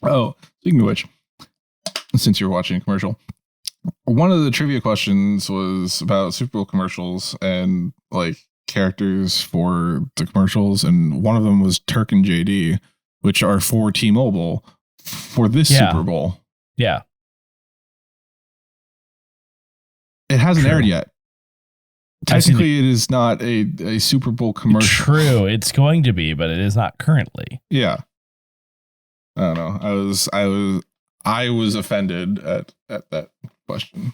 Oh, speaking of which, since you're watching a commercial, one of the trivia questions was about Super Bowl commercials and like characters for the commercials, and one of them was Turk and JD, which are for T-Mobile for this Super Bowl. Yeah. It hasn't aired yet. Technically, it is not a Super Bowl commercial. True, it's going to be, but it is not currently. Yeah. I don't know. I was offended at that question.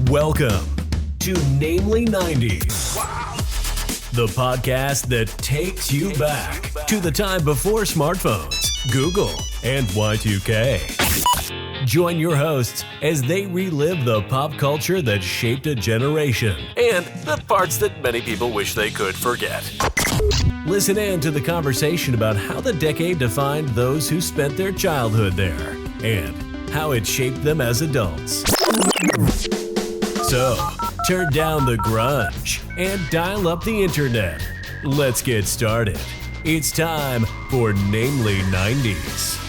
Welcome to Namely 90s. Wow. The podcast that takes you back to the time before smartphones, Google, and Y2K. Join your hosts as they relive the pop culture that shaped a generation and the parts that many people wish they could forget. Listen in to the conversation about how the decade defined those who spent their childhood there and how it shaped them as adults. So, turn down the grunge and dial up the internet. Let's get started. It's time for Namely 90s.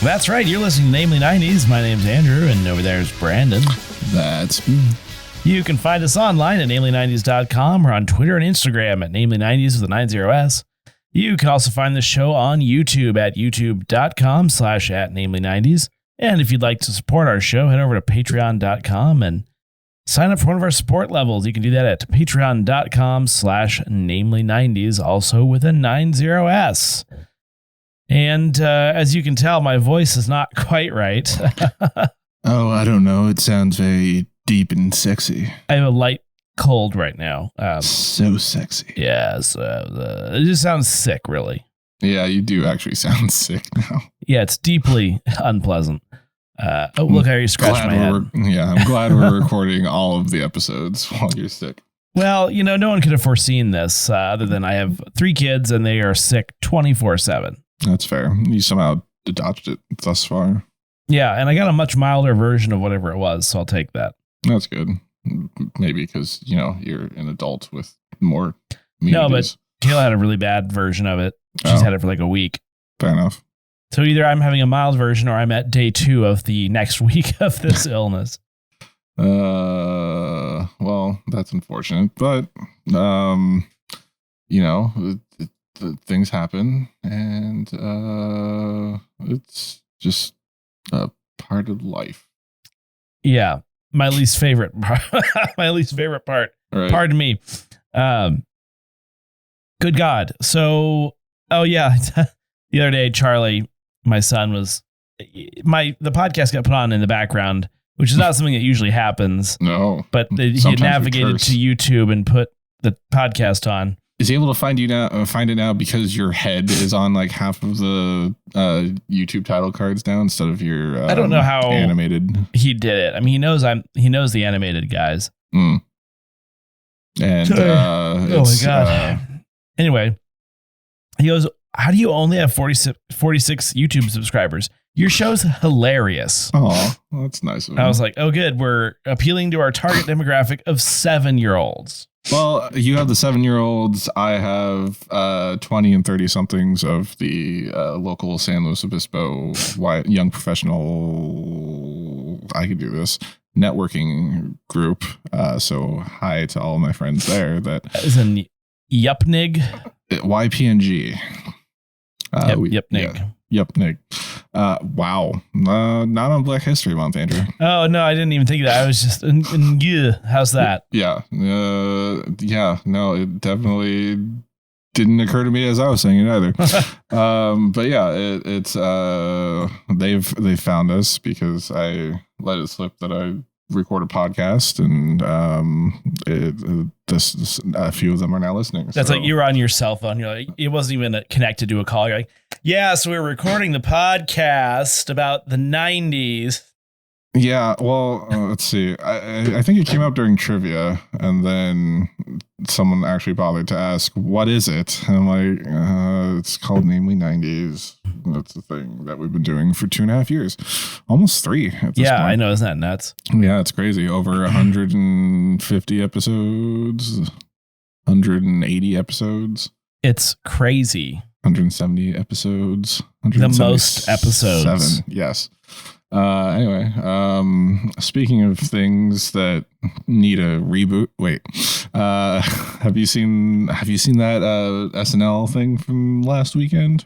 That's right. You're listening to Namely 90s. My name's Andrew, and over there's Brandon. That's me. You can find us online at namely90s.com or on Twitter and Instagram at namely90s with a 90s. You can also find the show on YouTube at youtube.com/@namely90s. And if you'd like to support our show, head over to patreon.com and sign up for one of our support levels. You can do that at patreon.com/namely90s, also with a 90s. And as you can tell, my voice is not quite right. Oh, I don't know. It sounds very deep and sexy. I have a light cold right now. So sexy. Yeah, so it just sounds sick, really. Yeah, you do actually sound sick now. Yeah, it's deeply unpleasant. Oh, look how you scratched my head. Yeah, I'm glad we're recording all of the episodes while you're sick. Well, you know, no one could have foreseen this other than I have 3 kids and they are sick 24/7. That's fair. You somehow dodged it thus far. Yeah, and I got a much milder version of whatever it was, so I'll take that. That's good. Maybe because, you know, you're an adult with more immunities. No, but Kayla had a really bad version of it. She's had it for like a week. Fair enough. So either I'm having a mild version or I'm at day 2 of the next week of this illness. Well, that's unfortunate, but, you know, things happen and it's just a part of life. Yeah. My least favorite part. Right. Pardon me. Good God. So, oh yeah. The other day, Charlie, my son the podcast got put on in the background, which is not something that usually happens. No. But he navigated to YouTube and put the podcast on. Is he able to find it now because your head is on like half of the YouTube title cards now instead of your I don't know how animated. He did it. I mean, he knows the animated guys. Mm. And oh my God. Anyway, he goes, "How do you only have 46 YouTube subscribers? Your show's hilarious." Oh, that's nice of him. I was like, "Oh, good. We're appealing to our target demographic of 7-year-olds." Well, you have the 7-year-olds. I have 20 and 30 somethings of the local San Luis Obispo young professional. I could do this networking group. So hi to all my friends there. That is an Yupnig. YPNG. Yupnig. Yupnig. Wow. Not on Black History Month, Andrew. Oh, no, I didn't even think of that. I was just, how's that? Yeah. Yeah. No, it definitely didn't occur to me as I was saying it either. But yeah, it's they've found us because I let it slip that I record a podcast, and a few of them are now listening. That's like you were on your cell phone. You're like, it wasn't even connected to a call. You're like, yeah, so we're recording the podcast about the 90s. Yeah, well, let's see. I think it came up during trivia, and then someone actually bothered to ask, "What is it?" And I'm like, "It's called Namely 90s." That's the thing that we've been doing for 2.5 years, almost 3. At this point. I know, isn't that nuts? Yeah, it's crazy. Over 150 episodes, 180 episodes. It's crazy. 170 episodes. The most episodes. Yes. Anyway, speaking of things that need a reboot, wait, have you seen that SNL thing from last weekend?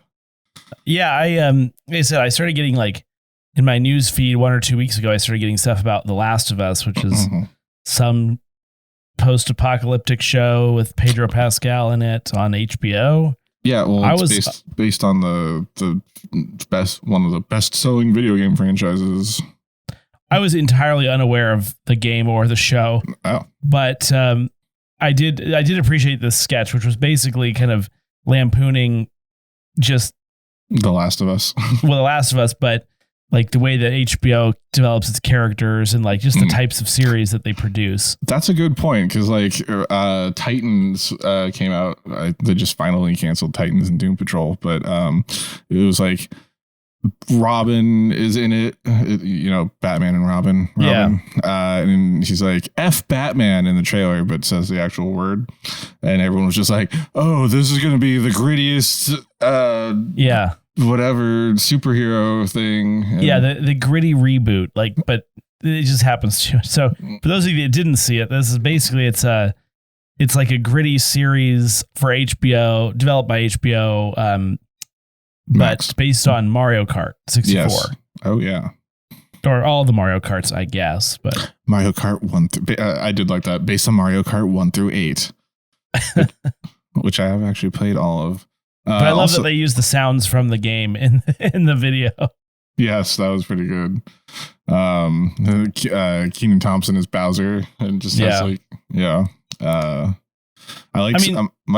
Yeah, like I said, I started getting like in my news feed 1 or 2 weeks ago, I started getting stuff about The Last of Us, which is some post-apocalyptic show with Pedro Pascal in it on HBO. Yeah, well, it's based on the one of the best-selling video game franchises. I was entirely unaware of the game or the show. Oh. But I did appreciate this sketch, which was basically kind of lampooning just The Last of Us. Well, The Last of Us, but like the way that HBO develops its characters and like just the types of series that they produce. That's a good point, because like Titans came out. They just finally canceled Titans and Doom Patrol, but it was like Robin is in it, Batman and Robin. Yeah. And he's like F Batman in the trailer, but says the actual word, and everyone was just like, oh, this is going to be the grittiest whatever superhero thing. And the gritty reboot, but it just happens to. So for those of you that didn't see it, this is basically it's like a gritty series for HBO, developed by HBO, but based on Mario Kart 64. Yes. Oh yeah. Or all the Mario Karts, I guess, but Mario Kart 1 I did like that, based on Mario Kart 1 through 8, which I have actually played all of. But I love that they use the sounds from the game in the video. Yes, that was pretty good. Kenan Thompson is Bowser, and just has like, my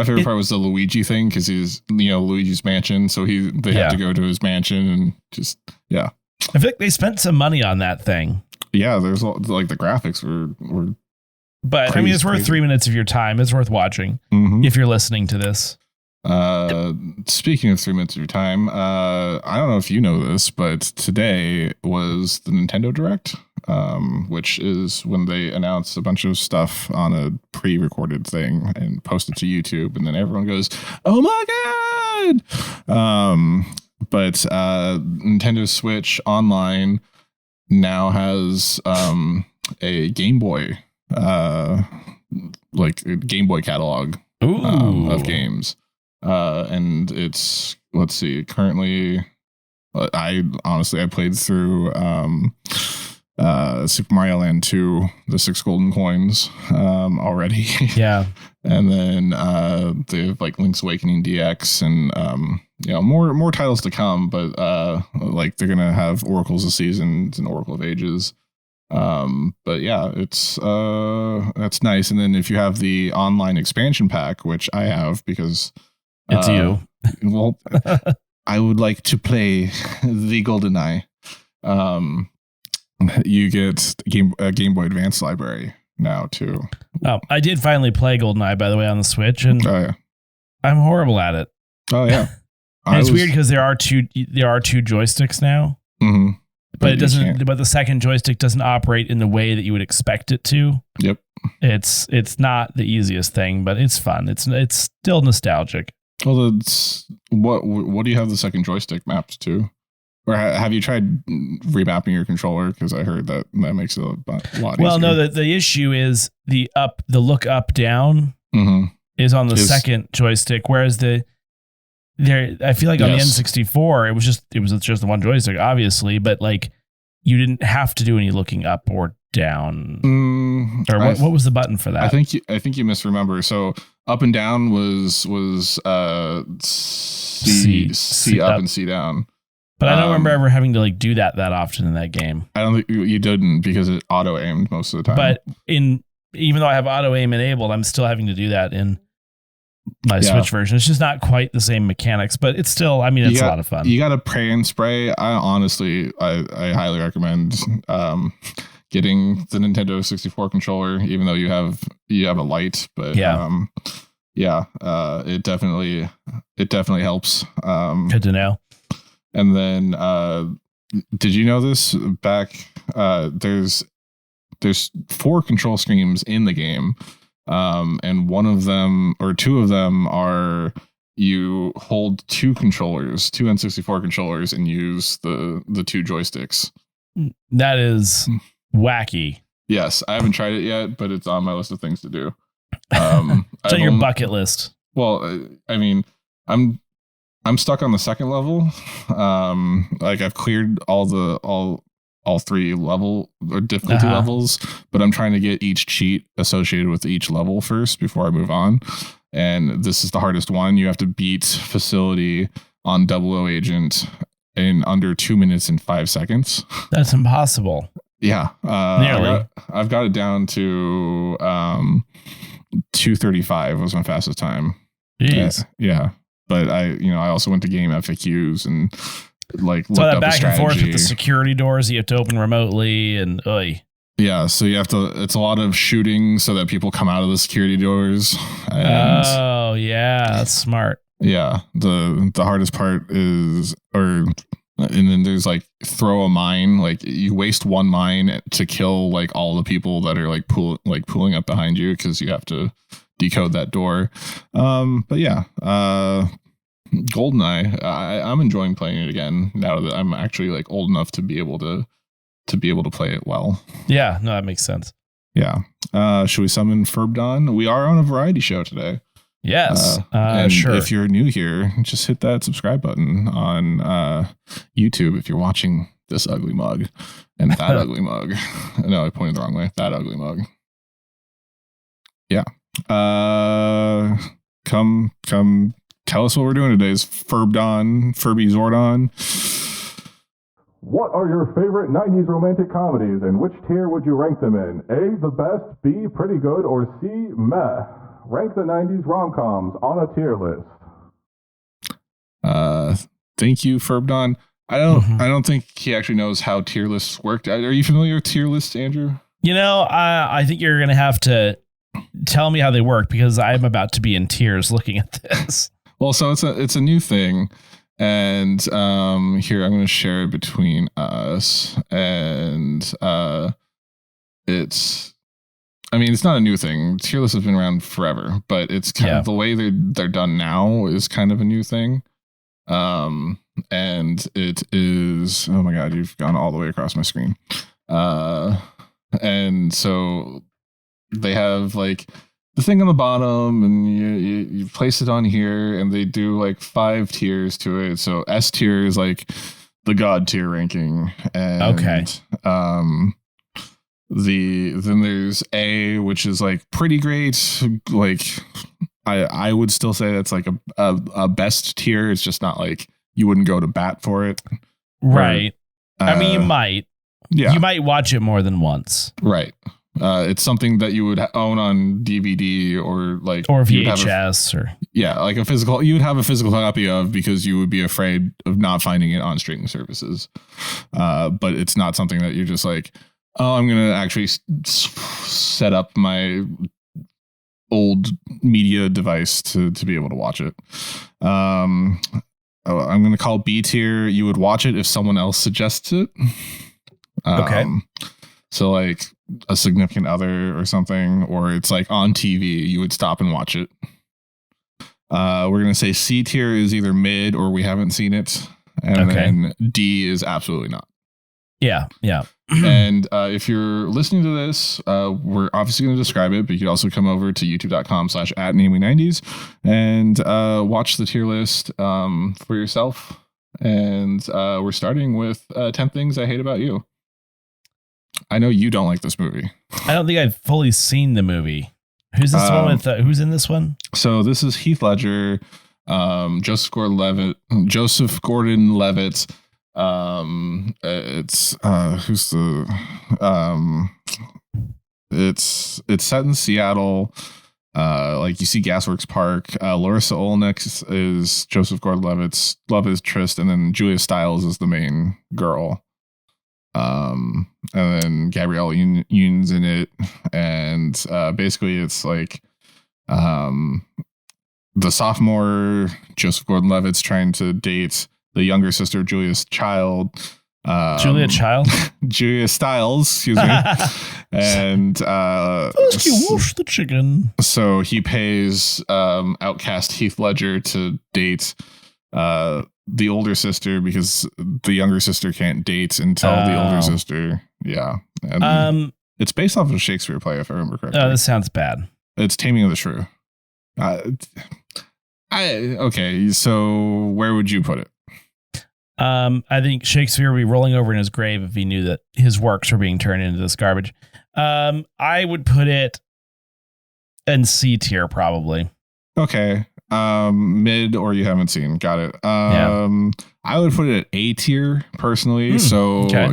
favorite part was the Luigi thing, because he's Luigi's mansion, so they have to go to his mansion and just I feel like they spent some money on that thing. Yeah, there's like the graphics were. But crazy, I mean, it's worth 3 minutes of your time. It's worth watching if you're listening to this. Speaking of 3 minutes of your time, I don't know if you know this, but today was the Nintendo Direct, which is when they announce a bunch of stuff on a pre-recorded thing and post it to YouTube, and then everyone goes, "Oh my god!" But Nintendo Switch Online now has a Game Boy, like a Game Boy catalog of games. And it's, let's see, currently I played through Super Mario Land 2, the 6 golden coins already. Yeah. And then they have like Link's Awakening DX and more titles to come, but like they're gonna have Oracles of Seasons and Oracle of Ages. But yeah, that's nice. And then if you have the online expansion pack, which I have because it's you. Well, I would like to play the GoldenEye. You get a Game Boy Advance library now too. Oh, I did finally play GoldenEye, by the way, on the Switch, and I'm horrible at it. Oh yeah, and it's weird because there are two joysticks now. Mm-hmm. But it doesn't. But the second joystick doesn't operate in the way that you would expect it to. Yep. It's not the easiest thing, but it's fun. It's still nostalgic. Well, what do you have the second joystick mapped to? Or have you tried remapping your controller? Because I heard that makes it a lot easier. Well, no, the issue is the look up down is on the second joystick, whereas I feel like on the N64 it was just the one joystick, obviously, but like you didn't have to do any looking up or down. Or what was the button for that? I think you misremember. So up and down was C up and C down. But I don't remember ever having to like do that often in that game. I don't think you didn't, because it auto aimed most of the time. But even though I have auto aim enabled, I'm still having to do that in my Switch version. It's just not quite the same mechanics, but it's still, it's a lot of fun. You got to pray and spray. I highly recommend getting the Nintendo 64 controller, even though you have a light, but it definitely helps. Good to know. And then did you know this? Back there's 4 control schemes in the game. And one of them or two of them are you hold two N64 controllers, and use the two joysticks. That is wacky. Yes, I haven't tried it yet, but it's on my list of things to do. It's on your bucket list. Well, I mean, I'm stuck on the second level. Like I've cleared all three level or difficulty levels, but I'm trying to get each cheat associated with each level first before I move on. And this is the hardest one. You have to beat Facility on 00 Agent in under 2 minutes and 5 seconds. That's impossible. Yeah. Nearly. I've got it down to 2:35 was my fastest time. Jeez. Yeah. But I also went to game FAQs and like so that back and forth with the security doors you have to open remotely and yeah, so you have to. It's a lot of shooting so that people come out of the security doors. And oh yeah, that's smart. Yeah, the hardest part is, and then there's like throw a mine. Like you waste one mine to kill like all the people that are like pulling up behind you because you have to decode that door. But yeah, GoldenEye. I'm enjoying playing it again now that I'm actually like old enough to be able to play it well. Yeah, no, that makes sense. Yeah. Should we summon Ferbdon? We are on a variety show today. Yes. And sure. If you're new here, just hit that subscribe button on YouTube if you're watching this ugly mug and that ugly mug. No, I pointed the wrong way. That ugly mug. Yeah. Come tell us what we're doing today. Is Furby Zordon. What are your favorite 90s romantic comedies, and which tier would you rank them in? A, the best, B, pretty good, or C, meh? Rank the 90s rom coms on a tier list. Thank you, Ferbdon. I don't think he actually knows how tier lists work. Are you familiar with tier lists, Andrew? I think you're gonna have to tell me how they work because I'm about to be in tears looking at this. Well, so it's a new thing. And here, I'm going to share it between us. And it's not a new thing. Tier lists have been around forever, but it's kind of the way they're done now is kind of a new thing. And it is, oh my God, you've gone all the way across my screen. And so they have like the thing on the bottom, and you place it on here, and they do like 5 tiers to it. So S tier is like the God tier ranking, and then there's A, which is like pretty great. Like I would still say that's like a best tier. It's just not like you wouldn't go to bat for it, right? You might, yeah, you might watch it more than once, right? It's something that you would own on DVD or VHS like a physical. You would have a physical copy of because you would be afraid of not finding it on streaming services. But it's not something that you're just like, oh, I'm gonna actually set up my old media device to be able to watch it. I'm gonna call B tier. You would watch it if someone else suggests it. Okay. So like a significant other or something, or it's like on TV, you would stop and watch it. We're going to say C tier is either mid or we haven't seen it. And then D is absolutely not. Yeah. Yeah. And if you're listening to this, we're obviously going to describe it, but you can also come over to youtube.com/@namely90s and watch the tier list for yourself. And we're starting with 10 things I hate about you. I know you don't like this movie. I don't think I've fully seen the movie. Who's this one with? Who's in this one? So this is Heath Ledger, Joseph Gordon-Levitt. It's who's the? It's set in Seattle. Like you see Gasworks Park. Larissa Oleynik is Joseph Gordon-Levitt's love interest, and then Julia Stiles is the main girl. And then Gabrielle Union's in it, and basically it's like the sophomore Joseph Gordon-Levitt's trying to date the younger sister of Julia's child, Julia Child? Julia Stiles, excuse me. And First you wash the chicken. So he pays outcast Heath Ledger to date the older sister because the younger sister can't date and tell the older sister. Yeah. And it's based off of a Shakespeare play, if I remember correctly. Oh, this sounds bad. It's Taming of the Shrew. Okay, so where would you put it? I think Shakespeare would be rolling over in his grave if he knew that his works were being turned into this garbage. I would put it in C tier, probably. Okay. Mid or you haven't seen. Got it. I would put it at A tier personally.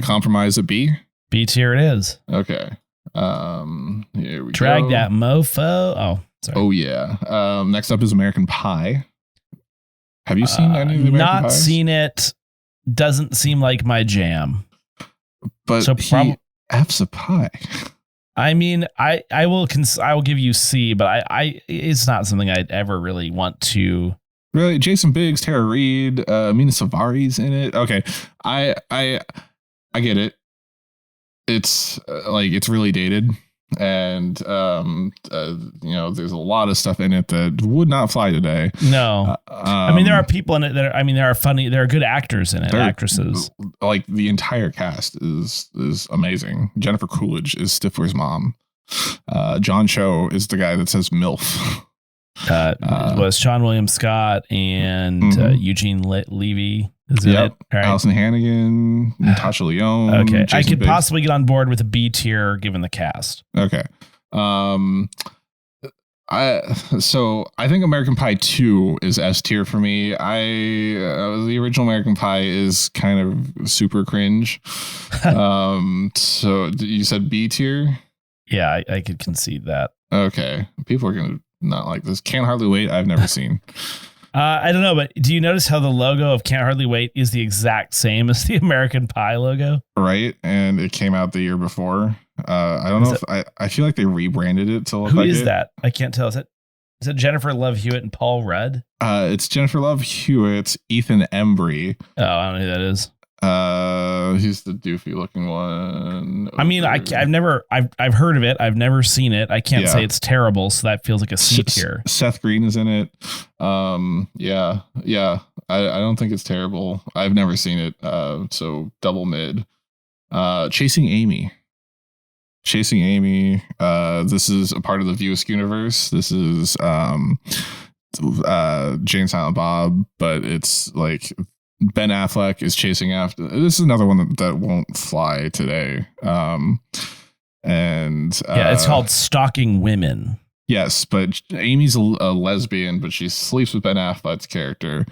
Compromise a B. B tier it is. Okay. Here we Drag go. that mofo. Oh, sorry. Oh yeah. Next up is American Pie. Have you seen any of the American Pies? Not seen it. Doesn't seem like my jam. But so he F's a pie. I mean, I will give you C, but I it's not something I'd ever really want to. Really, Jason Biggs, Tara Reid, Mina Savari's in it. Okay, I get it. It's it's really dated, and there's a lot of stuff in it that would not fly today. No, I mean there are people in it that there are funny. There are good actors in it, actresses. Like the entire cast is amazing. Jennifer Coolidge is Stifler's mom. John Cho is the guy that says MILF. Was Sean William Scott and Eugene Levy is in it. Right. Allison Hannigan, Natasha Lyonne. Okay, Jason I could Biggs. possibly get on board with a B tier given the cast. Okay. I think American Pie 2 is S tier for me. The original American Pie is kind of super cringe. So you said B tier? Yeah, I could concede that. Okay. People are going to not like this. Can't Hardly Wait, I've never seen. I don't know, but do you notice how the logo of Can't Hardly Wait is the exact same as the American Pie logo? Right, and it came out the year before. I don't know if I feel like they rebranded it to look like it. Who is that? I can't tell. Is it Jennifer Love Hewitt and Paul Rudd? It's Jennifer Love Hewitt, Ethan Embry. Oh, I don't know who that is. He's the doofy looking one. I mean, I've heard of it. I've never seen it. I can't say it's terrible, so that feels like a C tier. Seth Green is in it. Yeah. I don't think it's terrible. I've never seen it. So double mid. Chasing Amy. This is a part of the View Askew universe. This is Jane Silent Bob, but it's like Ben Affleck is chasing after. This is another one that won't fly today. It's called Stalking Women. Yes, but Amy's a lesbian, but she sleeps with Ben Affleck's character.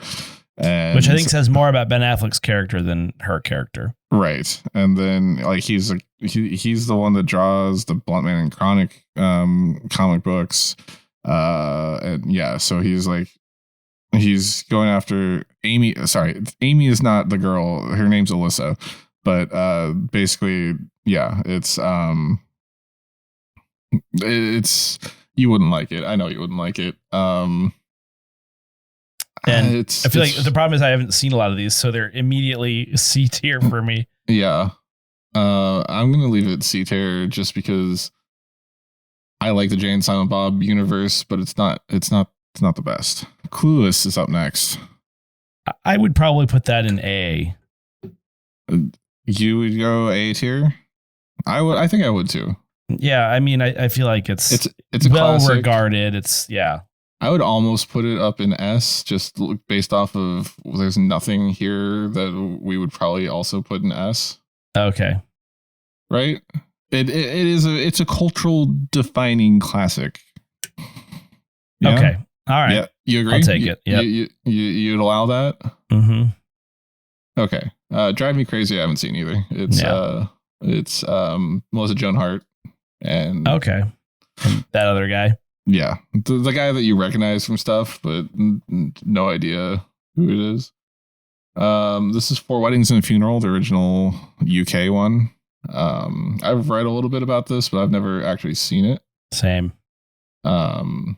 Which I think says more about Ben Affleck's character than her character. Right. And then he's the one that draws the Bluntman and Chronic comic books. So he's going after Amy. Sorry, Amy is not the girl. Her name's Alyssa. But basically, it's you wouldn't like it. I know you wouldn't like it. And I feel like the problem is I haven't seen a lot of these, so they're immediately C tier for me. Yeah. I'm going to leave it C tier just because I like the Jane Silent Bob universe, but it's not the best. Clueless is up next. I would probably put that in A. You would go A tier? I think I would too. Yeah, I mean, I feel like it's well regarded. I would almost put it up in S, just based off of there's nothing here that we would probably also put in S. Okay. Right? It's a cultural defining classic. Yeah? Okay. All right. Yeah. You agree? I'll take it. Yeah. You'd allow that? Mm-hmm. Okay. Drive Me Crazy I haven't seen either. It's Melissa Joan Hart and okay. And that other guy. Yeah, the guy that you recognize from stuff, but no idea who it is. This is Four Weddings and a Funeral, the original UK one. I've read a little bit about this, but I've never actually seen it. Same. Okay,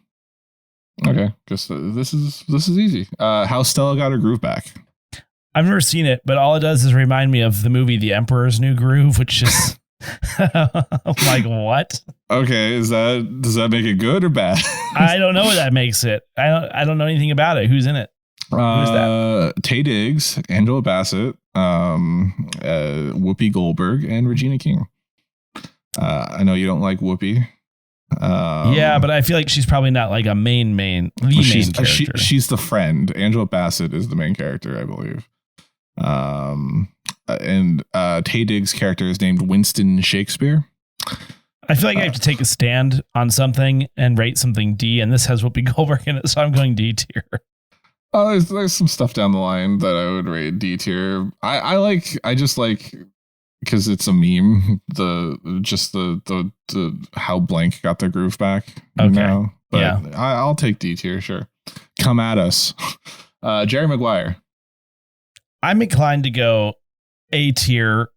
guess this is easy. How Stella Got Her Groove Back. I've never seen it, but all it does is remind me of the movie The Emperor's New Groove, which is I'm like, what? Okay, does that make it good or bad? I don't know what that makes it. I don't know anything about it. Who's in it? Who's that? Taye Diggs, Angela Bassett, Whoopi Goldberg, and Regina King. I know you don't like Whoopi. Yeah, but I feel like she's probably not like a main character. She's the friend. Angela Bassett is the main character, I believe. And Taye Diggs' character is named Winston Shakespeare. I feel like I have to take a stand on something and rate something D, and this has Whoopi Goldberg in it, so I'm going D tier. There's some stuff down the line that I would rate D tier. I just like because it's a meme. The how Blank got their groove back. Okay, know? But yeah, I'll take D tier. Sure, come at us, Jerry Maguire. I'm inclined to go A tier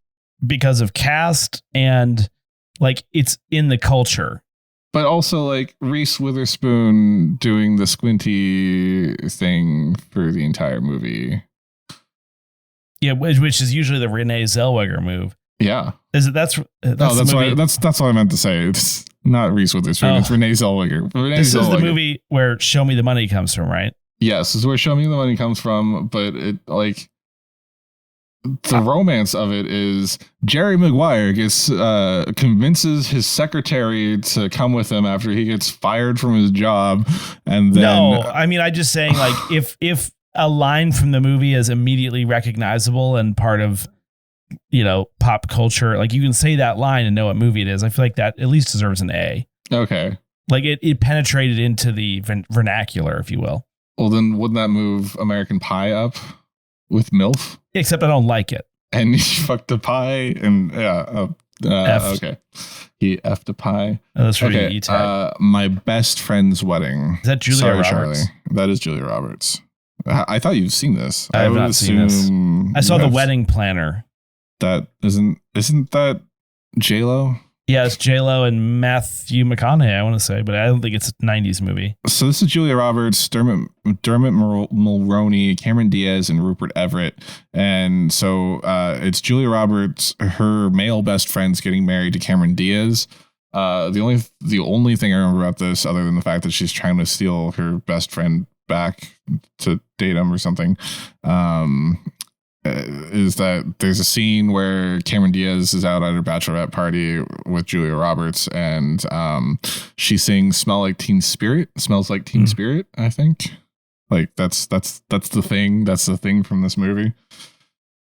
because of cast and like it's in the culture. But also like Reese Witherspoon doing the squinty thing for the entire movie. Yeah, which is usually the Renee Zellweger move. Yeah. Is it that's what I meant to say. It's not Reese Witherspoon, It's Renee Zellweger. This is the movie where Show Me the Money comes from, right? Yes, this is where Show Me the Money comes from, but it like the romance of it is Jerry Maguire convinces his secretary to come with him after he gets fired from his job, and then I'm just saying like if a line from the movie is immediately recognizable and part of pop culture, like you can say that line and know what movie it is. I feel like that at least deserves an A. Okay, like it penetrated into the vernacular, if you will. Well, then wouldn't that move American Pie up with MILF? Except I don't like it. And he fucked a pie, and okay. He effed a pie. Oh, that's really E-tag. My best friend's wedding. Is that Julia Roberts? Charlie. That is Julia Roberts. I thought you've seen this. I have not seen this. I saw The Wedding Planner. That isn't that J-Lo? Yeah, it's J-Lo and Matthew McConaughey, I want to say, but I don't think it's a 90s movie. So this is Julia Roberts, Dermot Mulroney, Cameron Diaz, and Rupert Everett. And so it's Julia Roberts, her male best friend's getting married to Cameron Diaz. The only thing I remember about this, other than the fact that she's trying to steal her best friend back to date him or something, is that there's a scene where Cameron Diaz is out at her bachelorette party with Julia Roberts, and she sings "Smells like Teen Spirit," I think. Like that's the thing. That's the thing from this movie.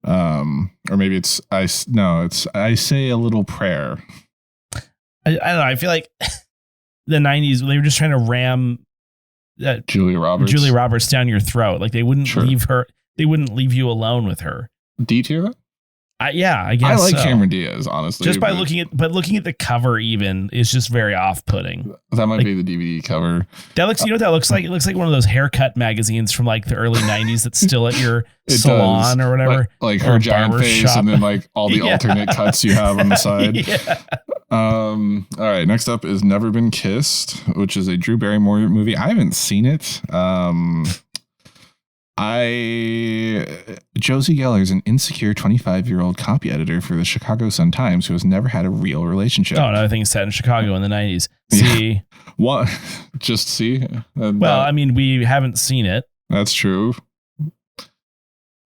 Or maybe it's I Say a Little Prayer. I don't know. I feel like the 90s, they were just trying to ram Julia Roberts down your throat. Like they wouldn't leave her. They wouldn't leave you alone with her. D tier? Yeah, I guess. I like Cameron Diaz, honestly. Just by looking at the cover, even is just very off-putting. That might be the DVD cover. That looks. You know what that looks like? It looks like one of those haircut magazines from like the early '90s that's still at your salon or whatever. Like her giant face, shop. And then like all the alternate cuts you have on the side. Yeah. All right. Next up is Never Been Kissed, which is a Drew Barrymore movie. I haven't seen it. Josie Geller is an insecure 25-year-old copy editor for the Chicago Sun-Times who has never had a real relationship. Oh, another thing set in Chicago in the 90s. See? Yeah. What? Just see? We haven't seen it. That's true.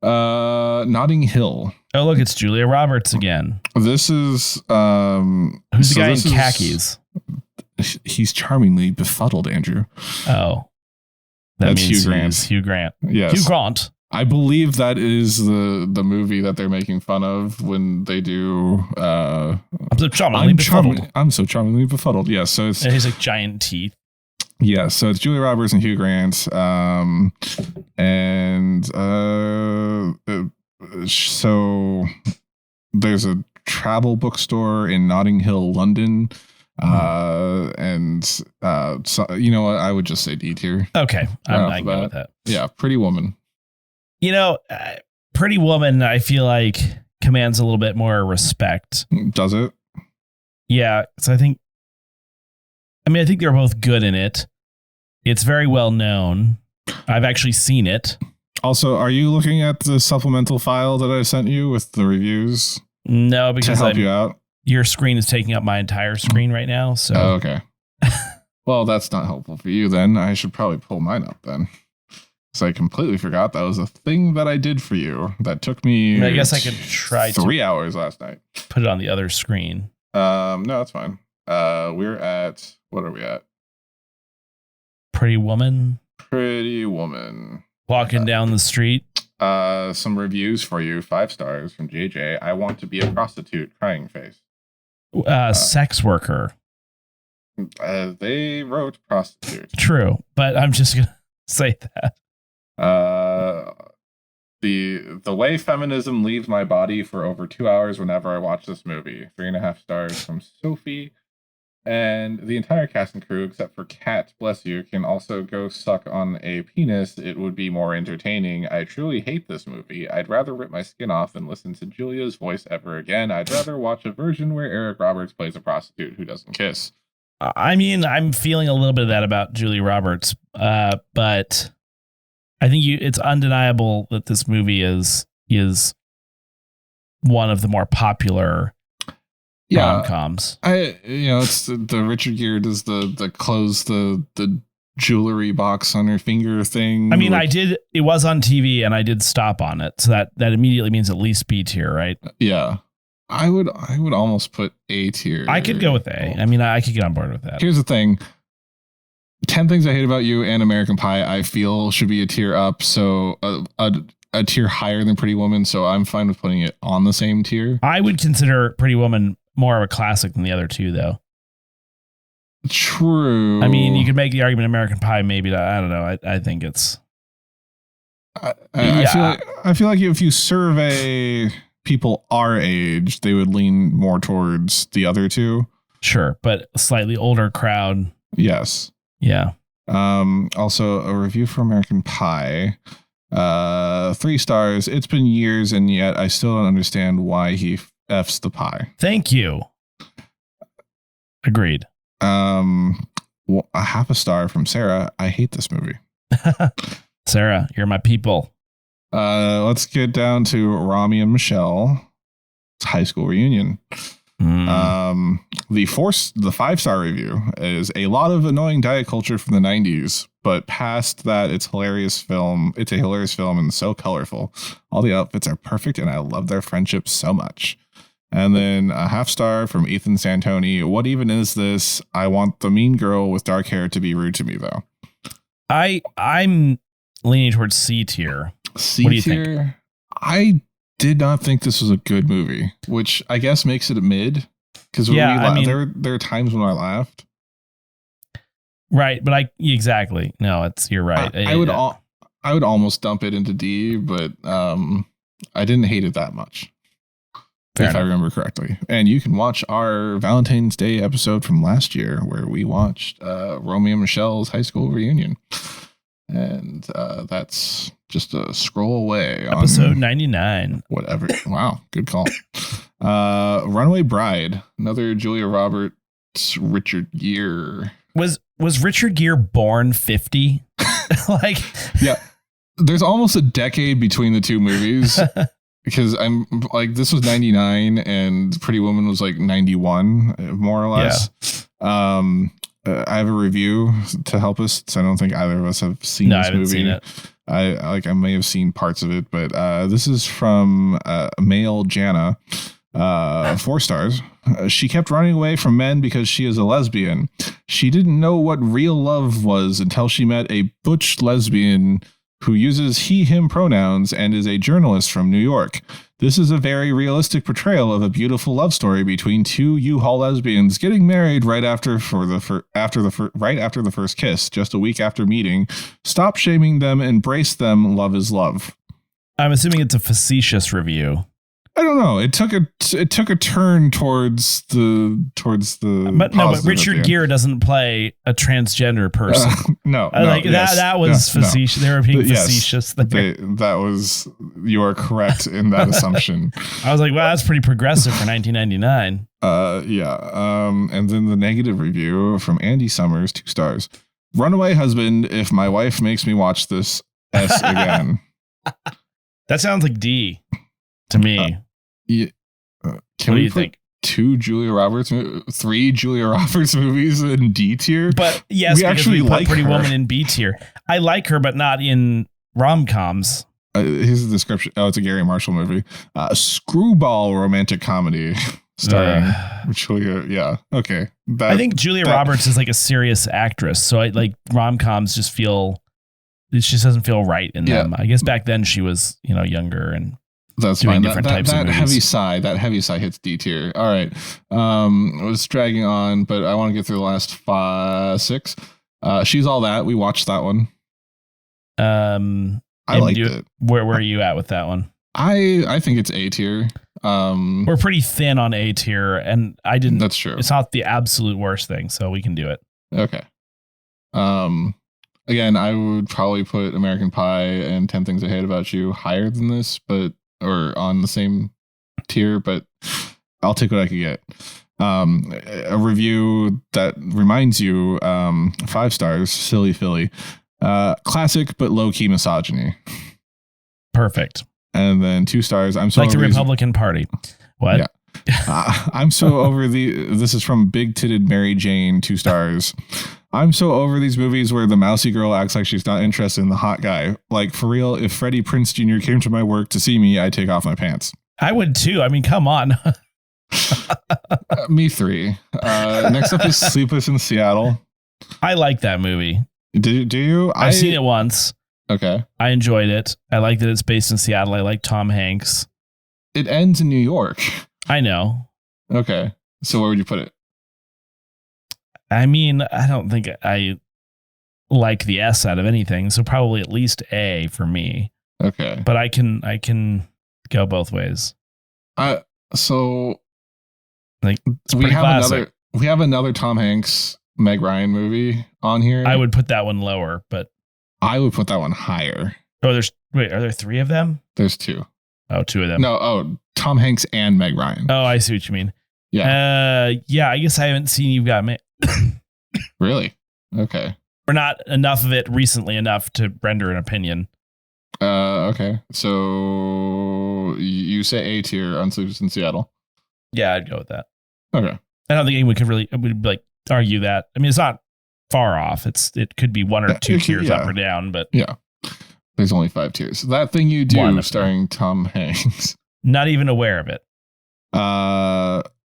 Notting Hill. Oh, look, it's Julia Roberts again. This is... Who's the guy in khakis? He's charmingly befuddled, Andrew. Oh. That's Hugh Grant. Hugh Grant. Yes. Hugh Grant. I believe that is the movie that they're making fun of when they do. I'm so charmingly befuddled. Yes. So it's. And he's like giant teeth. Yeah. So it's Julia Roberts and Hugh Grant. So there's a travel bookstore in Notting Hill, London. So you know what? I would just say D tier. Okay. I'm not good with that. Yeah. Pretty Woman. Pretty Woman, I feel like commands a little bit more respect. Does it? Yeah. So I think they're both good in it. It's very well known. I've actually seen it. Also, are you looking at the supplemental file that I sent you with the reviews? No, because to help you out. Your screen is taking up my entire screen right now. So okay. Well, that's not helpful for you then. I should probably pull mine up then. So I completely forgot that was a thing that I did for you. That took me. I guess I could try 3 hours last night. Put it on the other screen. No, that's fine. We're at, what are we at? Pretty Woman. Pretty Woman. Walking down the street. Some reviews for you. 5 stars from JJ. I want to be a prostitute. Crying face. Sex worker. They wrote prostitute. True, but I'm just gonna say that. The way feminism leaves my body for over 2 hours whenever I watch this movie. 3.5 stars from Sophie. And the entire cast and crew, except for Kat, bless you, can also go suck on a penis. It would be more entertaining. I truly hate this movie. I'd rather rip my skin off than listen to Julia's voice ever again. I'd rather watch a version where Eric Roberts plays a prostitute who doesn't kiss. I mean, I'm feeling a little bit of that about Julia Roberts, but I think it's undeniable that this movie is one of the more popular rom coms. It's the Richard Gere does the close the jewelry box on her finger thing. I mean, it was on TV and I did stop on it, so that immediately means at least B tier, right? Yeah. I would almost put A tier. I could go with A. I mean, I could get on board with that. Here's the thing. 10 Things I Hate About You and American Pie, I feel should be a tier up. So a tier higher than Pretty Woman. So I'm fine with putting it on the same tier. I would consider Pretty Woman more of a classic than the other two, though. True. I mean, you could make the argument American Pie, maybe. I don't know. I think it's. I feel like if you survey people our age, they would lean more towards the other two. Sure, but a slightly older crowd. Yes. Yeah. Also, a review for American Pie. 3 stars. It's been years, and yet I still don't understand why he F's the pie. Thank you. Agreed. Well, a 0.5 star from Sarah. I hate this movie. Sarah, you're my people. Let's get down to Rami and Michelle. It's high school reunion. The 5-star review is a lot of annoying diet culture from the 90s, but past that, it's hilarious film. It's a hilarious film and so colorful. All the outfits are perfect, and I love their friendship so much. And then a 0.5 star from Ethan Santoni. What even is this? I want the mean girl with dark hair to be rude to me, though. I'm leaning towards C tier. C tier? What do you think? I did not think this was a good movie, which I guess makes it a mid. Because there are times when I laughed. Right, but exactly. No, you're right. I would almost dump it into D, but I didn't hate it that much. If I remember correctly. And you can watch our Valentine's Day episode from last year where we watched Romeo and Michelle's high school reunion. And that's just a scroll away. Episode 99. Whatever. Wow. Good call. Runaway Bride. Another Julia Roberts, Richard Gere. Was Richard Gere born 50? Yeah. There's almost a decade between the two movies. Because I'm like, this was 99 and Pretty Woman was like 91, more or less. Yeah. I have a review to help us. So I don't think either of us have seen this movie. Seen it. I may have seen parts of it, but this is from male Jana. 4 stars. She kept running away from men because she is a lesbian. She didn't know what real love was until she met a butch lesbian who uses he/him pronouns and is a journalist from New York. This is a very realistic portrayal of a beautiful love story between 2 U-Haul lesbians getting married right after the first kiss, just a week after meeting. Stop shaming them, embrace them. Love is love. I'm assuming it's a facetious review. I don't know. It took a turn towards the. But Richard Gere doesn't play a transgender person. No, that was facetious. No. They were being facetious. That was. You are correct in that assumption. I was like, wow, that's pretty progressive for 1999. Yeah. And then the negative review from Andy Summers, 2 stars. Runaway husband. If my wife makes me watch this S again. That sounds like D to me. Can we think? 3 Julia Roberts movies in D tier? But yes, we actually like Pretty Woman in B tier. I like her, but not in rom-coms. Here's the description. Oh, it's a Gary Marshall movie. Screwball romantic comedy starring Julia. Yeah. Okay. I think Julia Roberts is like a serious actress. So I like rom-coms just it just doesn't feel right in them. I guess back then she was, younger and that's doing fine. Different types of movies. That heavy sigh hits D tier. All right. It was dragging on, but I want to get through the last 6. She's All That. We watched that one. I liked it. Where are you at with that one? I think it's A tier. We're pretty thin on A tier, and I didn't. That's true. It's not the absolute worst thing, so we can do it. Okay. Again, I would probably put American Pie and 10 Things I Hate About You higher than this, or on the same tier, but I'll take what I could get. A review that reminds you, 5 stars, Silly Philly. Classic but low-key misogyny. Perfect. And then 2 stars. I'm so like the Republican Party. What? Yeah. I'm so over this is from Big Titted Mary Jane, 2 stars. I'm so over these movies where the mousy girl acts like she's not interested in the hot guy. Like, for real, if Freddie Prinze Jr. came to my work to see me, I'd take off my pants. I would too. I mean, come on. Me 3. Next up is Sleepless in Seattle. I like that movie. Do you? I've seen it once. Okay. I enjoyed it. I like that it's based in Seattle. I like Tom Hanks. It ends in New York. I know. Okay. So where would you put it? I mean, I don't think I like the S out of anything, so probably at least A for me. Okay. But I can go both ways. So like we have another Tom Hanks Meg Ryan movie on here. I would put that one lower, but I would put that one higher. Oh, are there 3 of them? There's 2. Oh, 2 of them. No, Tom Hanks and Meg Ryan. Oh, I see what you mean. Yeah. I guess I haven't seen You've Got Mail. Really? Okay. Or not enough of it recently enough to render an opinion. Okay. So you say A tier on Sleepless in Seattle. Yeah, I'd go with that. Okay. I don't think anyone would like argue that. I mean, it's not far off. It could be 1 or 2 tiers up or down, but yeah. There's only 5 tiers. That Thing You Do, starring Tom Hanks. Not even aware of it.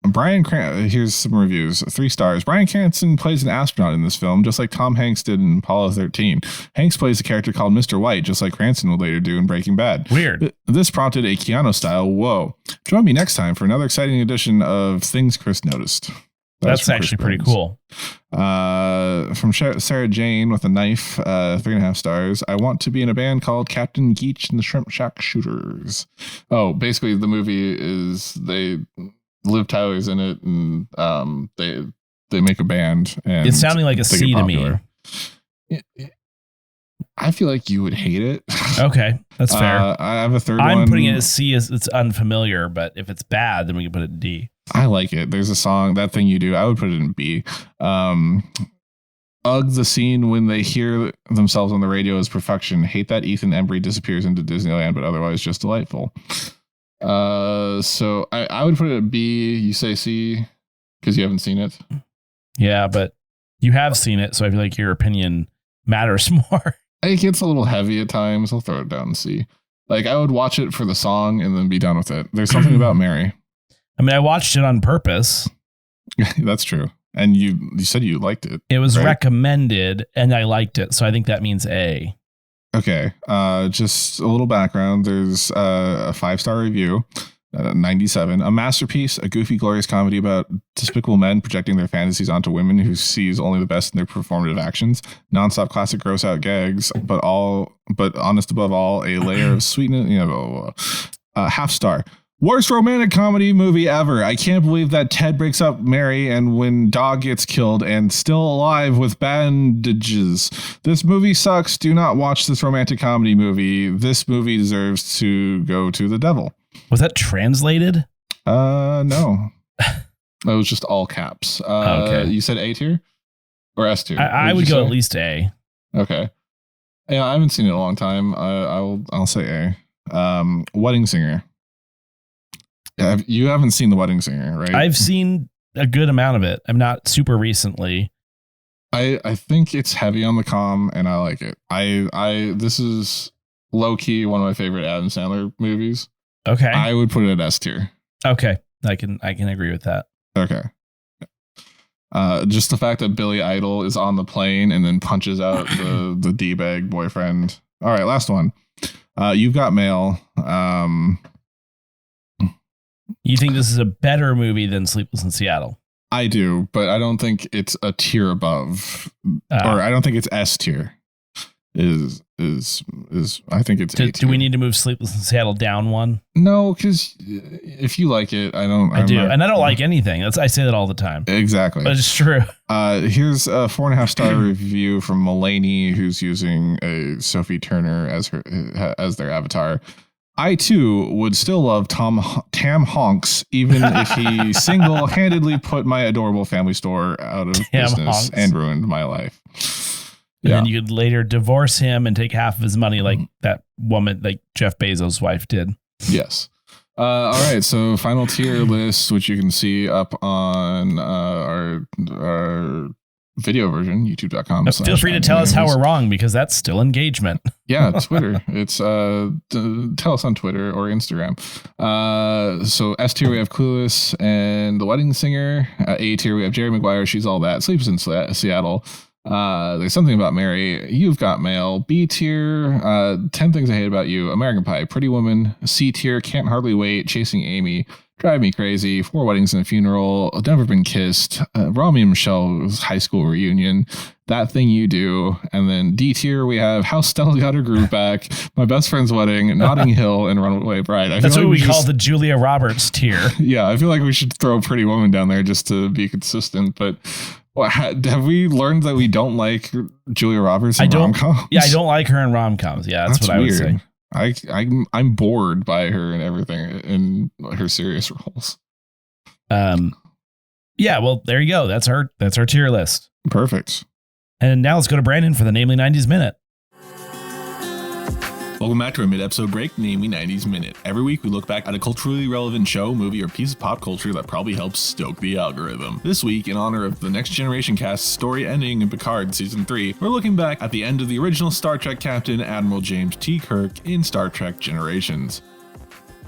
Bryan Cranston, here's some reviews. 3 stars. Bryan Cranston plays an astronaut in this film, just like Tom Hanks did in Apollo 13. Hanks plays a character called Mr. White, just like Cranston would later do in Breaking Bad. Weird. This prompted a Keanu-style whoa. Join me next time for another exciting edition of Things Chris Noticed. That's actually pretty cool. From Sarah Jane with a knife, 3.5 stars. I want to be in a band called Captain Geach and the Shrimp Shack Shooters. Oh, basically the movie is Liv Tyler's in it, and they make a band. And it's sounding like a C to me. I feel like you would hate it. Okay, that's fair. I have a third one. I'm putting it as C as it's unfamiliar, but if it's bad, then we can put it in D. I like it. There's a song, That Thing You Do. I would put it in B. The scene when they hear themselves on the radio is perfection. Hate that Ethan Embry disappears into Disneyland, but otherwise just delightful. So I would put it at B. You say C because you haven't seen it. Yeah, but you have seen it, so I feel like your opinion matters more. It gets a little heavy at times. I'll throw it down in C. Like, I would watch it for the song and then be done with it. There's something about Mary. I mean, I watched it on purpose. That's true. And you said you liked it. It was recommended and I liked it. So I think that means A. Okay. Just a little background. There's a 5-star review, 97. A masterpiece, a goofy, glorious comedy about despicable men projecting their fantasies onto women who sees only the best in their performative actions. Nonstop classic gross out gags, but honest above all, a layer of sweetness, 0.5 star. Worst romantic comedy movie ever. I can't believe that Ted breaks up Mary and when Dog gets killed and still alive with bandages. This movie sucks. Do not watch this romantic comedy movie. This movie deserves to go to the devil. Was that translated? No. It was just all caps. Okay. You said A tier or S tier? I would go at least A. Okay. Yeah, I haven't seen it in a long time. I'll say A. Wedding Singer. You haven't seen The Wedding Singer, right? I've seen a good amount of it. I'm not super recently. I think it's heavy on the comm, and I like it. This is low key one of my favorite Adam Sandler movies. Okay, I would put it at S tier. Okay, I can agree with that. Okay. Just the fact that Billy Idol is on the plane and then punches out the D-bag boyfriend. All right, last one. You've Got Mail. You think this is a better movie than Sleepless in Seattle? I do, but I don't think it's a tier above, or I don't think it's S tier. Is I think it's. Do we need to move Sleepless in Seattle down one? No, because if you like it, I don't. I do, and I don't like anything. I say that all the time. Exactly, but it's true. Here's a 4.5-star review from Mulaney, who's using a Sophie Turner as their avatar. I too would still love Tam Honks, even if he single-handedly put my adorable family store out of business and ruined my life. And then you could later divorce him and take half of his money like that woman, like Jeff Bezos' wife did. Yes. All right. So final tier list, which you can see up on our video version, youtube.com. Feel free to tell us how we're wrong, because that's still engagement. Yeah, Twitter. It's tell us on Twitter or Instagram. So S tier we have Clueless and The Wedding Singer. A tier we have Jerry Maguire, She's All That, Sleeps in Seattle. There's Something About Mary, You've Got Mail. B tier, 10 Things I Hate About You, American Pie, Pretty Woman. C tier, Can't Hardly Wait, Chasing Amy, Drive Me Crazy, 4 Weddings and a Funeral, Never Been Kissed, Romy and Michelle's High School Reunion, That Thing You Do. And then D tier, we have How Stella Got Her Groove Back, My Best Friend's Wedding, Notting Hill, and Runaway Bride. That's what we call the Julia Roberts tier. Yeah, I feel like we should throw Pretty Woman down there just to be consistent. But have we learned that we don't like Julia Roberts in rom-coms? Yeah, I don't like her in rom-coms. Yeah, that's what I would say. I'm bored by her and everything in her serious roles. Yeah, well, there you go. That's our tier list. Perfect. And now let's go to Brandon for the Namely 90s Minute. Welcome back to our mid-episode break, Namely 90s Minute. Every week we look back at a culturally relevant show, movie, or piece of pop culture that probably helps stoke the algorithm. This week, in honor of the Next Generation cast's story ending in Picard Season 3, we're looking back at the end of the original Star Trek captain, Admiral James T. Kirk, in Star Trek Generations.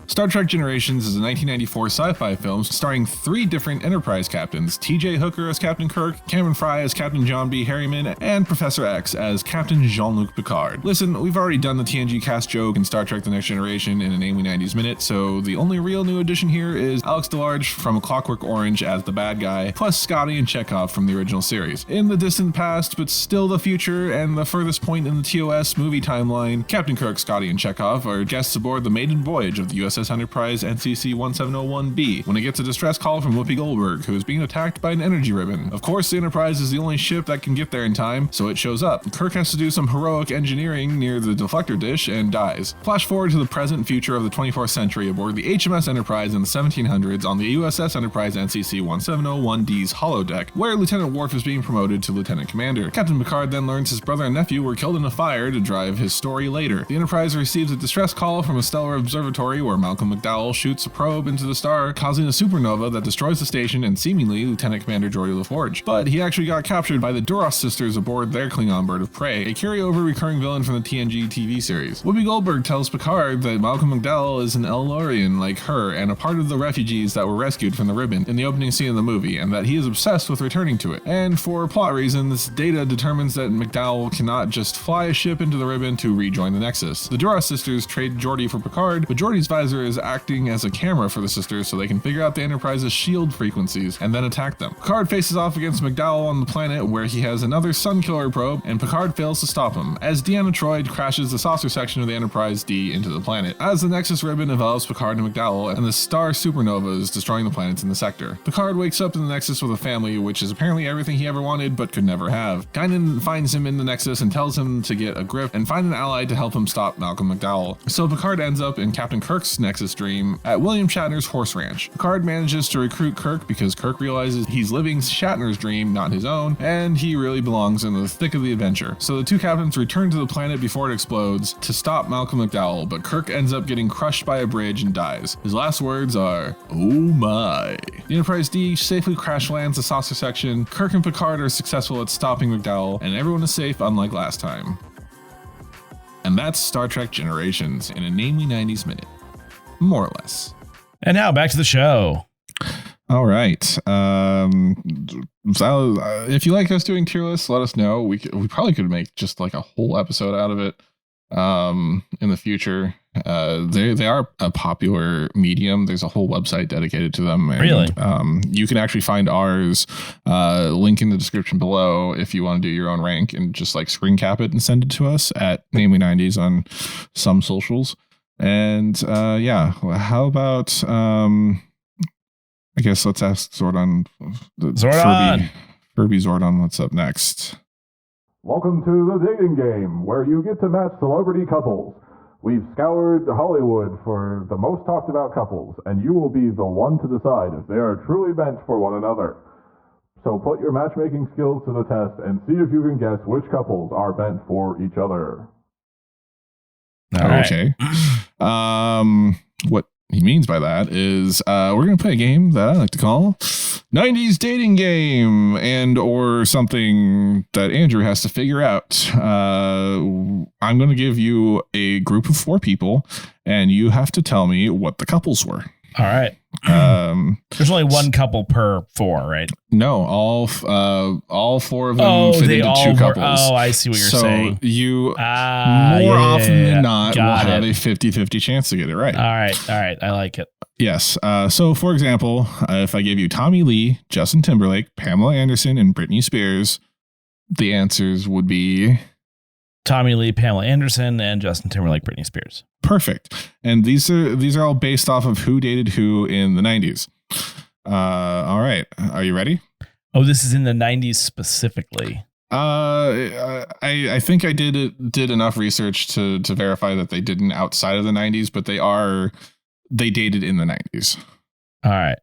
Star Trek Generations is a 1994 sci-fi film starring 3 different Enterprise captains, T.J. Hooker as Captain Kirk, Cameron Fry as Captain John B. Harriman, and Professor X as Captain Jean-Luc Picard. Listen, we've already done the TNG cast joke in Star Trek The Next Generation in a Namely 90s Minute, so the only real new addition here is Alex DeLarge from A Clockwork Orange as the bad guy, plus Scotty and Chekhov from the original series. In the distant past, but still the future and the furthest point in the TOS movie timeline, Captain Kirk, Scotty, and Chekhov are guests aboard the maiden voyage of the USS Enterprise NCC 1701B when it gets a distress call from Whoopi Goldberg, who is being attacked by an energy ribbon. Of course, the Enterprise is the only ship that can get there in time, so it shows up. Kirk has to do some heroic engineering near the deflector dish and dies. Flash forward to the present and future of the 24th century aboard the HMS Enterprise in the 1700s on the USS Enterprise NCC 1701D's holodeck, where Lieutenant Worf is being promoted to Lieutenant Commander. Captain Picard then learns his brother and nephew were killed in a fire to drive his story later. The Enterprise receives a distress call from a stellar observatory where Malcolm McDowell shoots a probe into the star, causing a supernova that destroys the station and seemingly Lieutenant Commander Geordi LaForge. But he actually got captured by the Duras sisters aboard their Klingon bird of prey, a carryover recurring villain from the TNG TV series. Whoopi Goldberg tells Picard that Malcolm McDowell is an Elnorian like her and a part of the refugees that were rescued from the ribbon in the opening scene of the movie, and that he is obsessed with returning to it. And for plot reasons, Data determines that McDowell cannot just fly a ship into the ribbon to rejoin the Nexus. The Duras sisters trade Geordi for Picard, but Geordi's visor is acting as a camera for the sisters so they can figure out the Enterprise's shield frequencies and then attack them. Picard faces off against McDowell on the planet where he has another Sunkiller probe, and Picard fails to stop him, as Deanna Troi crashes the saucer section of the Enterprise D into the planet. As the Nexus ribbon envelops Picard and McDowell, and the star supernova is destroying the planets in the sector. Picard wakes up in the Nexus with a family, which is apparently everything he ever wanted but could never have. Guinan finds him in the Nexus and tells him to get a grip and find an ally to help him stop Malcolm McDowell. So Picard ends up in Captain Kirk's Nexus dream at William Shatner's horse ranch. Picard manages to recruit Kirk because Kirk realizes he's living Shatner's dream, not his own, and he really belongs in the thick of the adventure. So the two captains return to the planet before it explodes to stop Malcolm McDowell, but Kirk ends up getting crushed by a bridge and dies. His last words are, "Oh my." The Enterprise D safely crash lands the saucer section. Kirk and Picard are successful at stopping McDowell, and everyone is safe unlike last time. And that's Star Trek Generations in a Namely 90s minute. More or less. And now back to the show. All right. If you like us doing tier lists, let us know. We probably could make just like a whole episode out of it in the future. They are a popular medium. There's a whole website dedicated to them. And, really? You can actually find ours, link in the description below if you want to do your own rank and just like screen cap it and send it to us at Namely 90s on some socials. And yeah, how about I guess let's ask Zordon. Furby Zordon, what's up next? Welcome to the dating game, where you get to match celebrity couples. We've scoured Hollywood for the most talked about couples, and you will be the one to decide if they are truly meant for one another. So put your matchmaking skills to the test and see if you can guess which couples are meant for each other. Okay. What he means by that is we're going to play a game that I like to call 90s dating game, and or something that Andrew has to figure out. I'm going to give you a group of 4 people, and you have to tell me what the couples were. All right. There's only one couple per 4, right? No, all 4 of them fit into 2 couples. I see what you're saying. So you often than not will have a 50-50 chance to get it right. All right. I like it. Yes. So for example, if I give you Tommy Lee, Justin Timberlake, Pamela Anderson, and Britney Spears, the answers would be Tommy Lee, Pamela Anderson, and Justin Timberlake, Britney Spears. Perfect. And these are all based off of who dated who in the 90s. All right. Are you ready? Oh, this is in the 90s specifically. I think I did enough research to verify that they didn't outside of the 90s, but they dated in the 90s. All right.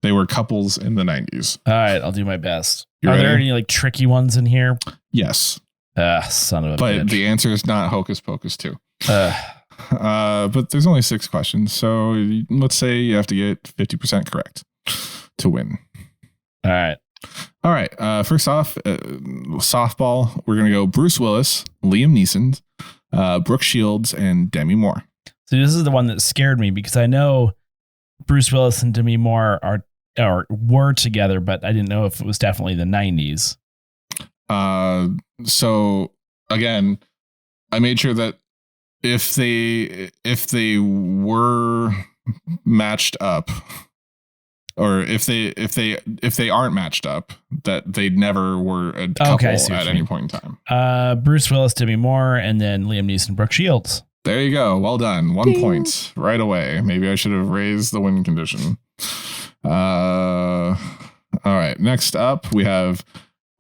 They were couples in the 90s. All right, I'll do my best. You Are ready? there any like tricky ones in here? Yes. Son of a bitch. But the answer is not Hocus Pocus 2. But there's only 6 questions, so let's say you have to get 50% correct to win. All right. First off, softball. We're gonna go Bruce Willis, Liam Neeson, Brooke Shields, and Demi Moore. So this is the one that scared me because I know Bruce Willis and Demi Moore were together, but I didn't know if it was definitely the 90s. So again, I made sure that if they were matched up, or if they aren't matched up, that they never were a couple at any point in time. Bruce Willis, Demi Moore, and then Liam Neeson, Brooke Shields. There you go. Well done. 1 point right away. Maybe I should have raised the win condition. All right. Next up, we have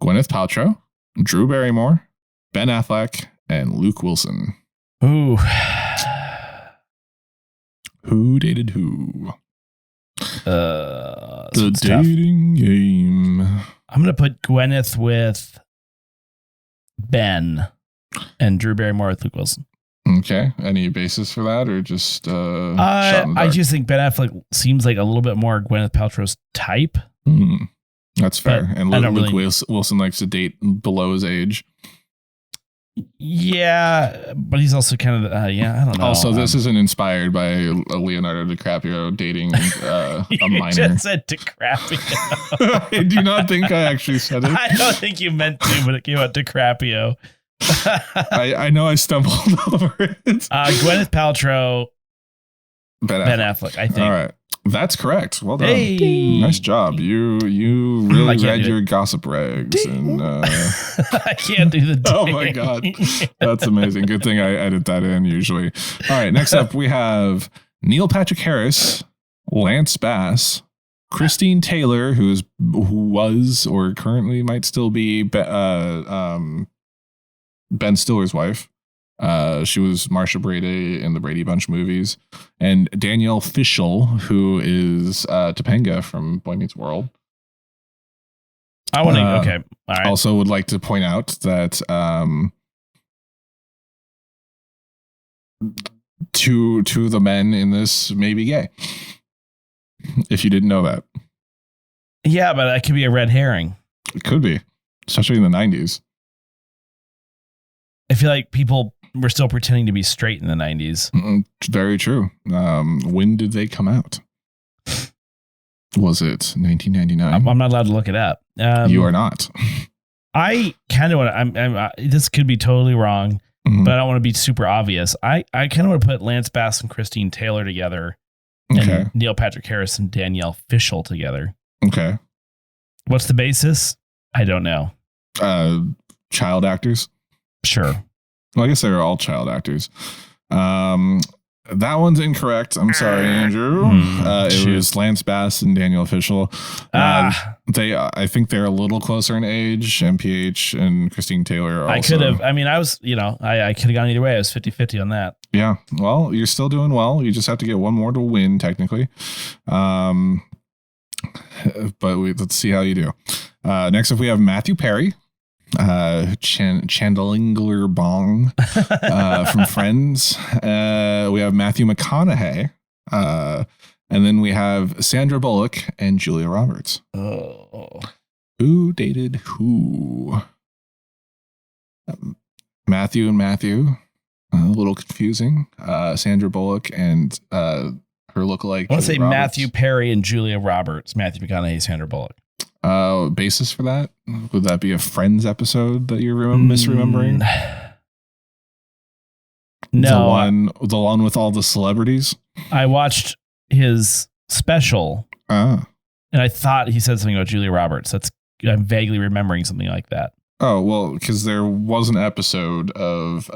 Gwyneth Paltrow, Drew Barrymore, Ben Affleck, and Luke Wilson. Ooh. Who dated who? The dating game. I'm going to put Gwyneth with Ben and Drew Barrymore with Luke Wilson. Okay. Any basis for that, or just shot in the I dark? just think Ben Affleck seems like a little bit more Gwyneth Paltrow's type. That's fair. But and Luke Wilson likes to date below his age. Yeah, but he's also kind of I don't know. Also, this isn't inspired by Leonardo DiCaprio dating a minor. You just said DiCaprio. I do not think I actually said it. I don't think you meant to, but it came out DiCaprio. I know I stumbled over it. Gwyneth Paltrow, Ben Affleck, I think. All right. That's correct. Well done. Hey. Nice job. You really read your gossip rags. And, I can't do the ding. Oh my God. That's amazing. Good thing I edit that in usually. All right. Next up, we have Neil Patrick Harris, Lance Bass, Christine Taylor, who was or currently might still be Ben Stiller's wife, She was Marsha Brady in the Brady Bunch movies. And Danielle Fishel, who is Topanga from Boy Meets World. I want to. Okay. All right. Also would like to point out that two of the men in this may be gay. If you didn't know that. Yeah, but that could be a red herring. It could be, especially in the 90s. I feel like people were still pretending to be straight in the 90s. Very true. When did they come out? Was it 1999? I'm not allowed to look it up. You are not. I kind of want to. This could be totally wrong, but I don't want to be super obvious. I kind of want to put Lance Bass and Christine Taylor together, and Neil Patrick Harris and Danielle Fishel together. Okay. What's the basis? I don't know. Child actors. Sure. Well, I guess they were all child actors. That one's incorrect. I'm sorry, Andrew. It was Lance Bass and Danielle Fishel. I think they're a little closer in age. MPH and Christine Taylor are also. I could have. I mean, I was, I could have gone either way. I was 50-50 on that. Yeah. Well, you're still doing well. You just have to get one more to win, technically. But let's see how you do. Next up, we have Matthew Perry. Chandelier Bong from Friends. We have Matthew McConaughey. And then we have Sandra Bullock and Julia Roberts. Oh. Who dated who? Matthew and Matthew. A little confusing. Sandra Bullock and her lookalike. I want to say Roberts. Matthew Perry and Julia Roberts. Matthew McConaughey, Sandra Bullock. Basis for that? Would that be a Friends episode that you're misremembering? No. The one with all the celebrities? I watched his special. And I thought he said something about Julia Roberts. I'm vaguely remembering something like that. Oh, well, because there was an episode of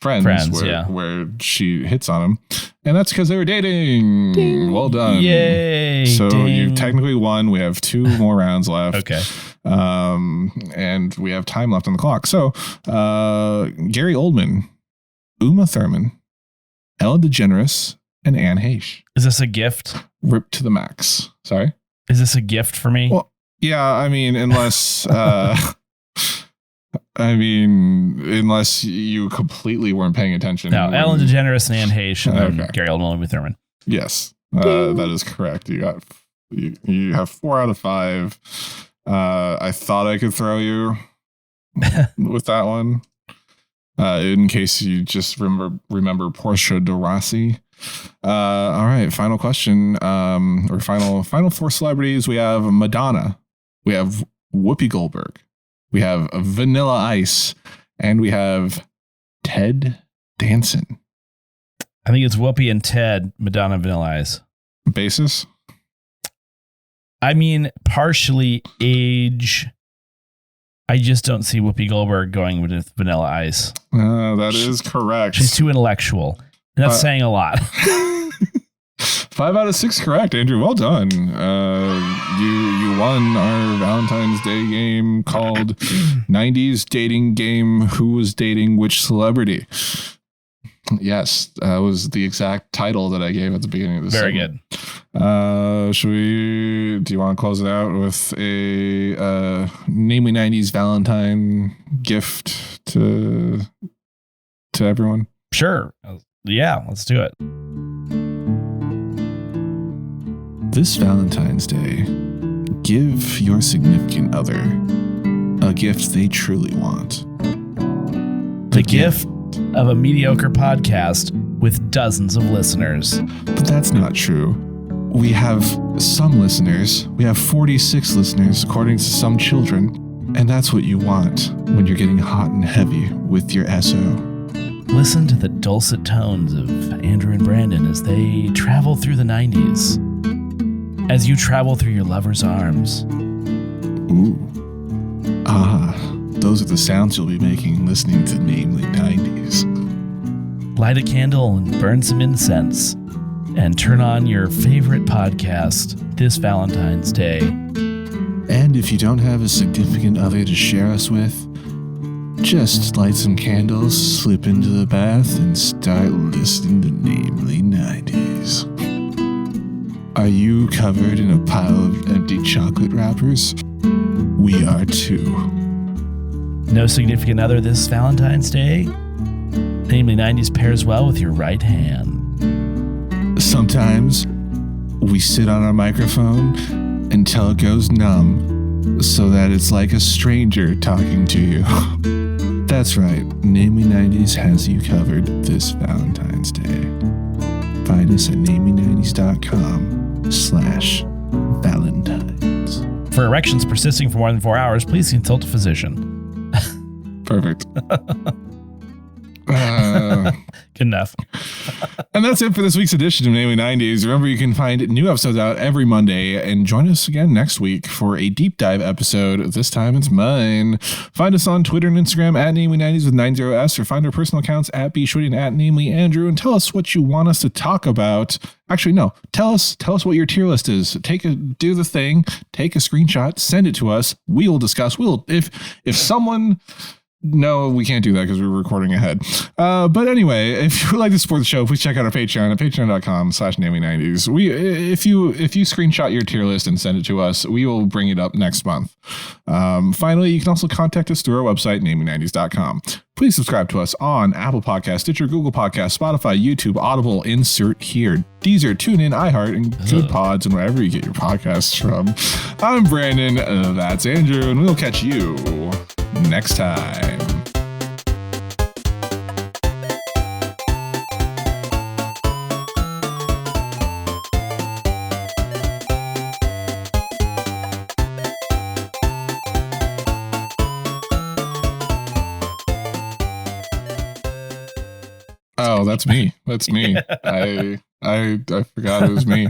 Friends where she hits on him, and that's because they were dating. Ding. Well done. Yay. So you've technically won. We have 2 more rounds left. Okay. And we have time left on the clock. So Gary Oldman, Uma Thurman, Ellen DeGeneres, and Anne Heche. Is this a gift? Ripped to the max. Sorry? Is this a gift for me? Well, yeah, I mean, unless... unless you completely weren't paying attention. No, Ellen DeGeneres and Anne Heche and then Gary Oldman and Uma Thurman. Yes, that is correct. You have 4 out of 5. I thought I could throw you with that one. In case you just remember Portia de Rossi. All right, final question. Or final 4 celebrities. We have Madonna. We have Whoopi Goldberg. We have Vanilla Ice, and we have Ted Danson. I think it's Whoopi and Ted, Madonna, Vanilla Ice. Basis? I mean, partially age. I just don't see Whoopi Goldberg going with Vanilla Ice. That is correct. She's too intellectual. And that's saying a lot. 5 out of 6 correct, Andrew. Well done. You won our Valentine's Day game called 90s Dating Game Who Was Dating Which Celebrity. Yes, that was the exact title that I gave at the beginning of the Very segment. Good. Do you want to close it out with a Namely 90s Valentine gift to everyone? Sure. Yeah, let's do it. This Valentine's Day, give your significant other a gift they truly want. The gift of a mediocre podcast with dozens of listeners. But that's not true. We have some listeners. We have 46 listeners, according to some children. And that's what you want when you're getting hot and heavy with your SO. Listen to the dulcet tones of Andrew and Brandon as they travel through the 90s. As you travel through your lover's arms. Ooh. Those are the sounds you'll be making listening to Namely 90s. Light a candle and burn some incense. And turn on your favorite podcast this Valentine's Day. And if you don't have a significant other to share us with, Just light some candles, slip into the bath, and start listening to Namely 90s. Are you covered in a pile of empty chocolate wrappers? We are too. No significant other this Valentine's Day? Namely 90s pairs well with your right hand. Sometimes we sit on our microphone until it goes numb, so that it's like a stranger talking to you. That's right, Namely 90s has you covered this Valentine's Day. Find us at namely90s.com/Valentines. For erections persisting for more than 4 hours, please consult a physician. Perfect. Good enough. And that's it for this week's edition of Namely 90s. Remember, you can find new episodes out every Monday, and join us again next week for a deep dive episode. This time it's mine. Find us on Twitter and Instagram at Namely 90s with 90s, or find our personal accounts at bshorty and at Namely Andrew, and tell us what you want us to talk about. Actually, no, tell us what your tier list is. Do the thing, take a screenshot, send it to us. We will discuss. If someone. No, we can't do that because we're recording ahead. But anyway, if you would like to support the show, please check out our Patreon at patreon.com/namely90s. If you screenshot your tier list and send it to us, we will bring it up next month. Finally, you can also contact us through our website, namely90s.com. Please subscribe to us on Apple Podcasts, Stitcher, Google Podcasts, Spotify, YouTube, Audible, insert here, Deezer, TuneIn, iHeart, and Good Pods, and wherever you get your podcasts from. I'm Brandon, that's Andrew, and we'll catch you next time. Oh, that's me. I forgot it was me.